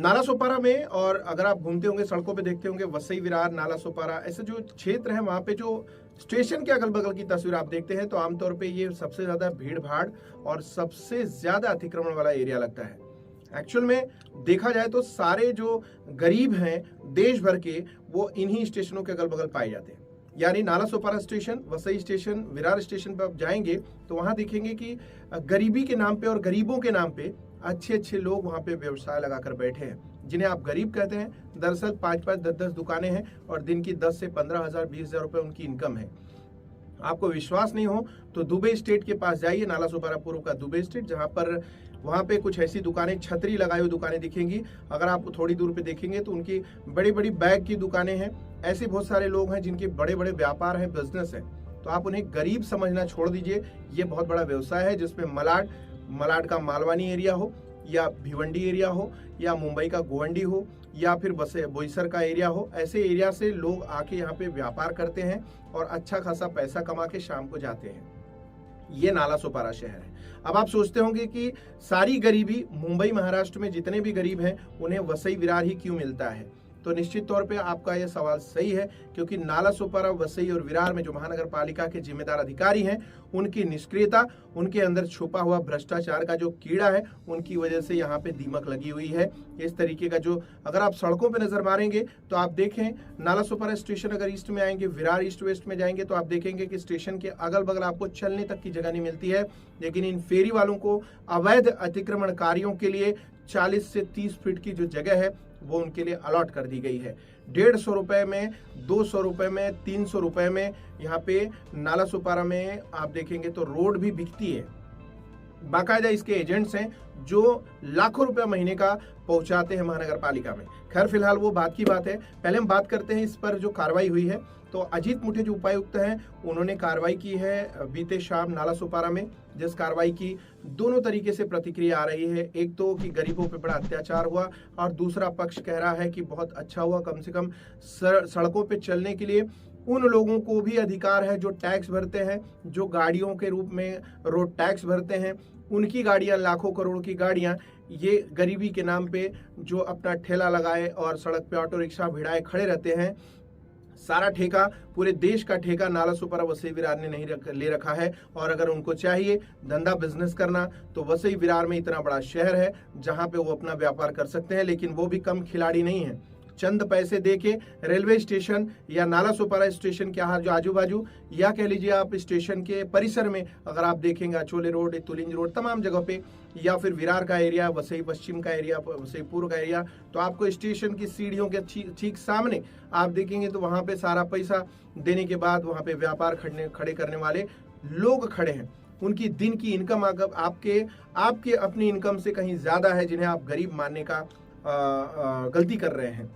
नाला सोपारा में, और अगर आप घूमते होंगे सड़कों पे देखते होंगे वसई विरार, नाला सोपारा, ऐसे जो क्षेत्र है वहाँ पे जो स्टेशन के अगल बगल की तस्वीर आप देखते हैं तो आमतौर पे ये सबसे ज्यादा भीड़ भाड़ और सबसे ज्यादा अतिक्रमण वाला एरिया लगता है। एक्चुअल में देखा जाए तो सारे जो गरीब हैं देश भर के वो इन्हीं स्टेशनों के अगल बगल पाए जाते हैं। यानी Nala Sopara station, Vasai station, Virar station पर आप जाएंगे तो वहां देखेंगे कि गरीबी के नाम पे और गरीबों के नाम पे अच्छे अच्छे लोग वहां पे व्यवसाय लगाकर बैठे हैं, जिन्हें आप गरीब कहते हैं। दरअसल 5-5, 10-10 दुकानें हैं और दिन की 10 से 15,000, 20,000 रुपए उनकी इनकम है। आपको विश्वास नहीं हो तो दुबई स्टेट के पास जाइए, नाला सोपारा पूर्व का दुबई स्टेट, जहां पर वहां पे कुछ ऐसी दुकानें, छतरी लगाई हुई दुकानें दिखेंगी। अगर आप थोड़ी दूर पे देखेंगे तो उनकी बड़ी बड़ी बैग की दुकानें हैं। ऐसे बहुत सारे लोग हैं जिनके बड़े बड़े व्यापार है, बिजनेस है। तो आप उन्हें गरीब समझना छोड़ दीजिए। ये बहुत बड़ा व्यवसाय है जिसमें मलाड का मालवानी एरिया हो, या भिवंडी एरिया हो, या मुंबई का गोवंडी हो, या फिर बोईसर का एरिया हो, ऐसे एरिया से लोग आके यहाँ पे व्यापार करते हैं और अच्छा खासा पैसा कमा के शाम को जाते हैं। ये नाला सोपारा शहर है। अब आप सोचते होंगे कि सारी गरीबी मुंबई महाराष्ट्र में जितने भी गरीब हैं उन्हें वसई विरार ही क्यों मिलता है? तो निश्चित तौर पे आपका यह सवाल सही है, क्योंकि नाला सोपारा, वसई और विरार में जो महानगर पालिका के जिम्मेदार अधिकारी हैं उनकी निष्क्रियता, उनके अंदर छुपा हुआ भ्रष्टाचार का जो कीड़ा है, उनकी वजह से यहाँ पे दीमक लगी हुई है। इस तरीके का जो, अगर आप सड़कों पे नजर मारेंगे तो आप देखें नाला सोपारा स्टेशन अगर ईस्ट में आएंगे, विरार ईस्ट वेस्ट में जाएंगे तो आप देखेंगे कि स्टेशन के अगल बगल आपको चलने तक की जगह नहीं मिलती है। लेकिन इन फेरी वालों को, अवैध अतिक्रमणकारियों के लिए 40 से 30 फीट की जो जगह है वो उनके लिए अलॉट कर दी गई है। 150 रुपए में, 200 रुपए में, 300 रुपए में यहाँ पे नाला सोपारा में आप देखेंगे तो रोड भी बिकती है। बाकायदा इसके एजेंट्स हैं जो लाखों रुपया महीने का पहुंचाते हैं महानगर पालिका में। खैर फिलहाल वो बात की बात है। पहले हम बात करते हैं इस पर जो कार्रवाई हुई है। तो अजीत मुठे जो उपायुक्त हैं उन्होंने कार्रवाई की है बीते शाम नाला सोपारा में, जिस कार्रवाई की दोनों तरीके से प्रतिक्रिया आ रही है। एक तो कि गरीबों पे बड़ा अत्याचार हुआ, और दूसरा पक्ष कह रहा है कि बहुत अच्छा हुआ, कम से कम सड़कों पे चलने के लिए उन लोगों को भी अधिकार है जो टैक्स भरते हैं, जो गाड़ियों के रूप में रोड टैक्स भरते हैं। उनकी गाड़ियां, लाखों करोड़ की गाड़ियां, ये गरीबी के नाम पे जो अपना ठेला लगाए और सड़क पे ऑटो रिक्शा भिड़ाए खड़े रहते हैं, सारा ठेका, पूरे देश का ठेका नाला सोपारा वसई विरार ने नहीं ले रखा है। और अगर उनको चाहिए धंधा बिजनेस करना तो वसई विरार में इतना बड़ा शहर है जहां पे वो अपना व्यापार कर सकते हैं। लेकिन वो भी कम खिलाड़ी नहीं है। चंद पैसे देके रेलवे स्टेशन या नाला सोपारा स्टेशन के जो आजू बाजू, या कह लीजिए आप स्टेशन के परिसर में अगर आप देखेंगे अचोले रोड, तुलिंज रोड, तमाम जगह पे, या फिर विरार का एरिया, वसई पश्चिम का एरिया, वसई पूर्व का एरिया, तो आपको स्टेशन की सीढ़ियों के ठीक सामने आप देखेंगे तो वहां पे सारा पैसा देने के बाद वहां पे व्यापार खड़े करने वाले लोग खड़े हैं। उनकी दिन की इनकम आपके अपनी इनकम से कहीं ज्यादा है, जिन्हें आप गरीब मानने का गलती कर रहे हैं।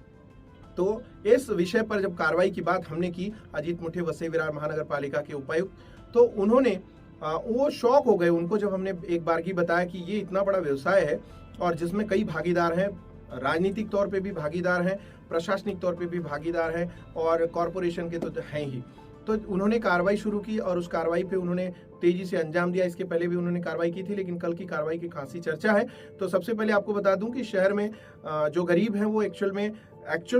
तो इस विषय पर जब कार्रवाई की बात हमने की अजीत मुठे, वसई विरार महानगर पालिका के उपायुक्त, तो उन्होंने वो शॉक हो गए उनको जब हमने एक बार की बताया कि ये इतना बड़ा व्यवसाय है और जिसमें कई भागीदार हैं, राजनीतिक तौर पे भी भागीदार हैं, प्रशासनिक तौर पे भी भागीदार हैं, और कॉरपोरेशन के तो हैं ही। तो उन्होंने कार्रवाई शुरू की और उस कार्रवाई पे उन्होंने तेजी से अंजाम दिया। इसके पहले भी उन्होंने कार्रवाई की थी, लेकिन कल की कार्रवाई की खासी चर्चा है। तो सबसे पहले आपको बता दूं कि शहर में जो गरीब हैं वो एक्चुअल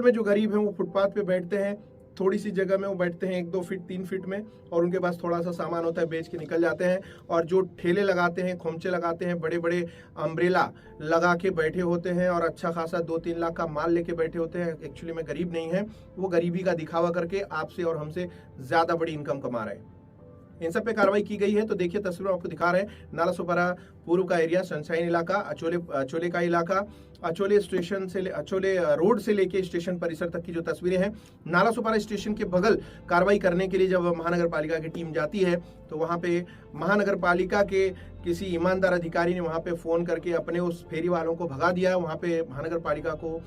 में जो गरीब हैं वो फुटपाथ पे बैठते हैं। थोड़ी सी जगह में वो बैठते हैं, 1-2 फीट 3 फीट में, और उनके पास थोड़ा सा सामान होता है, बेच के निकल जाते हैं। और जो ठेले लगाते हैं, खोमचे लगाते हैं, बड़े बड़े अम्ब्रेला लगा के बैठे होते हैं और अच्छा खासा 2-3 लाख का माल लेके बैठे होते हैं, एक्चुअली में गरीब नहीं है, वो गरीबी का दिखावा करके आपसे और हमसे ज्यादा बड़ी इनकम कमा रहे हैं। इन सब पे कार्रवाई की गई है। तो देखिए तस्वीर आपको दिखा रहे हैं नाला सोपारा पूर्व का एरिया, सनशाइन इलाका, अचोले का इलाका, अचोले रोड से लेके स्टेशन परिसर तक की जो तस्वीरें हैं। नाला सोपारा स्टेशन के बगल कार्रवाई करने के लिए जब महानगर पालिका की टीम जाती है तो वहां पे महानगर पालिका के किसी ईमानदार अधिकारी ने वहां पे फोन करके अपने उस फेरी वालों को भगा दिया। वहां पे महानगर पालिका को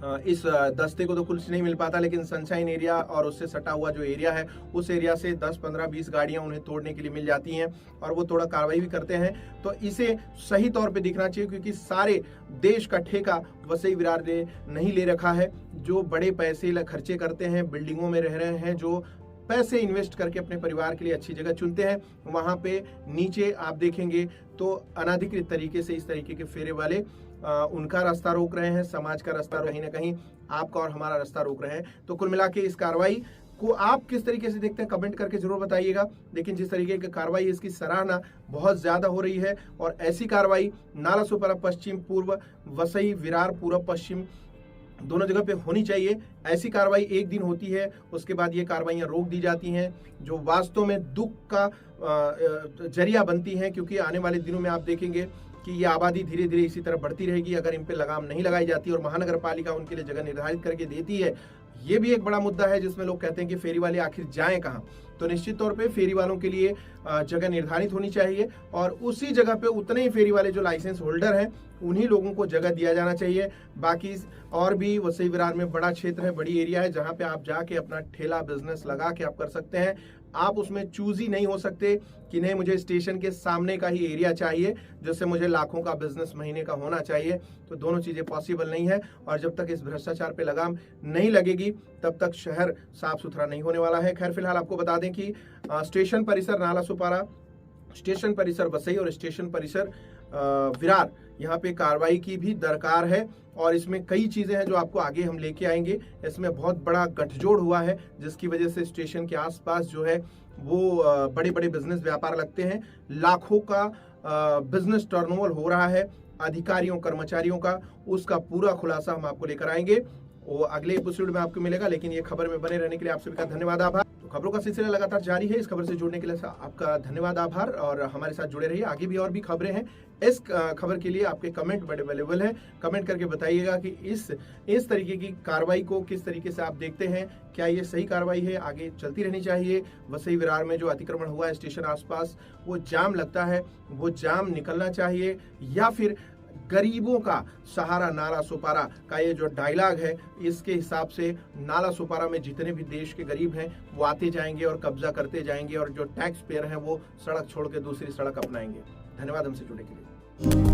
इस दस्ते को तो कुछ नहीं मिल पाता, लेकिन सनशाइन एरिया और उससे सटा हुआ जो एरिया है उस एरिया से 10, 15, 20 गाड़ियां उन्हें तोड़ने के लिए मिल जाती हैं और वो थोड़ा कार्रवाई भी करते हैं। तो इसे सही तौर पे दिखना चाहिए, क्योंकि सारे देश का ठेका वसई विरार ने नहीं ले रखा है। जो बड़े पैसे खर्चे करते हैं, बिल्डिंगों में रह रहे हैं, जो पैसे इन्वेस्ट करके अपने परिवार के लिए अच्छी जगह चुनते हैं, वहां पे नीचे आप देखेंगे तो अनाधिकृत तरीके से इस तरीके के फेरे वाले उनका रास्ता रोक रहे हैं, समाज का रास्ता कहीं ना कहीं आपका और हमारा रास्ता रोक रहे हैं। तो कुल मिला के इस कार्रवाई को आप किस तरीके से देखते हैं कमेंट करके जरूर बताइएगा। लेकिन जिस तरीके की कार्रवाई है इसकी सराहना बहुत ज्यादा हो रही है और ऐसी कार्रवाई नालासोपारा पश्चिम पूर्व, वसई विरार पूर्व पश्चिम दोनों जगह पे होनी चाहिए। ऐसी कार्रवाई एक दिन होती है, उसके बाद ये कार्रवाइयां रोक दी जाती हैं, जो वास्तव में दुख का जरिया बनती हैं। क्योंकि आने वाले दिनों में आप देखेंगे कि ये आबादी धीरे धीरे इसी तरह बढ़ती रहेगी अगर इन पे लगाम नहीं लगाई जाती और महानगर पालिका उनके लिए जगह निर्धारित करके देती है। ये भी एक बड़ा मुद्दा है जिसमें लोग कहते हैं कि फेरी वाले आखिर जाएं कहाँ। तो निश्चित तौर पे फेरी वालों के लिए जगह निर्धारित होनी चाहिए और उसी जगह पे उतने ही फेरी वाले जो लाइसेंस होल्डर हैं उन्हीं लोगों को जगह दिया जाना चाहिए। बाकी और भी वसई विरार में बड़ा क्षेत्र है, बड़ी एरिया है जहाँ पे आप जाके अपना ठेला बिजनेस लगा के आप कर सकते हैं। आप उसमें चूज ही नहीं हो सकते कि नहीं मुझे स्टेशन के सामने का ही एरिया चाहिए जिससे मुझे लाखों का बिजनेस महीने का होना चाहिए। तो दोनों चीजें पॉसिबल नहीं है और जब तक इस भ्रष्टाचार पे लगाम नहीं लगेगी तब तक शहर साफ सुथरा नहीं होने वाला है। खैर फिलहाल आपको बता दें कि स्टेशन परिसर नालासोपारा, स्टेशन परिसर वसई और स्टेशन परिसर विरार यहाँ पे कार्रवाई की भी दरकार है और इसमें कई चीजें हैं जो आपको आगे हम लेके आएंगे। इसमें बहुत बड़ा गठजोड़ हुआ है जिसकी वजह से स्टेशन के आसपास जो है वो बड़े बड़े बिजनेस व्यापार लगते हैं, लाखों का बिजनेस टर्नओवर हो रहा है अधिकारियों कर्मचारियों का। उसका पूरा खुलासा हम आपको लेकर आएंगे, वो अगले एपिसोड में आपको मिलेगा। लेकिन ये खबर में बने रहने के लिए आप सभी का धन्यवाद, आभार। खबरों का सिलसिला लगातार जारी है, इस खबर से जुड़ने के लिए आपका धन्यवाद, आभार और हमारे साथ जुड़े रहिए। आगे भी और भी खबरें हैं, इस खबर के लिए आपके कमेंट बड़े अवेलेबल हैं। कमेंट करके बताइएगा कि इस तरीके की कार्रवाई को किस तरीके से आप देखते हैं, क्या ये सही कार्रवाई है, आगे चलती रहनी चाहिए। वसई विरार में जो अतिक्रमण हुआ है स्टेशन आसपास, वो जाम लगता है, वो जाम निकलना चाहिए या फिर गरीबों का सहारा नालासोपारा का ये जो डायलॉग है इसके हिसाब से नालासोपारा में जितने भी देश के गरीब हैं वो आते जाएंगे और कब्जा करते जाएंगे और जो टैक्स पेयर हैं वो सड़क छोड़ के दूसरी सड़क अपनाएंगे। धन्यवाद हमसे जुड़ने के लिए।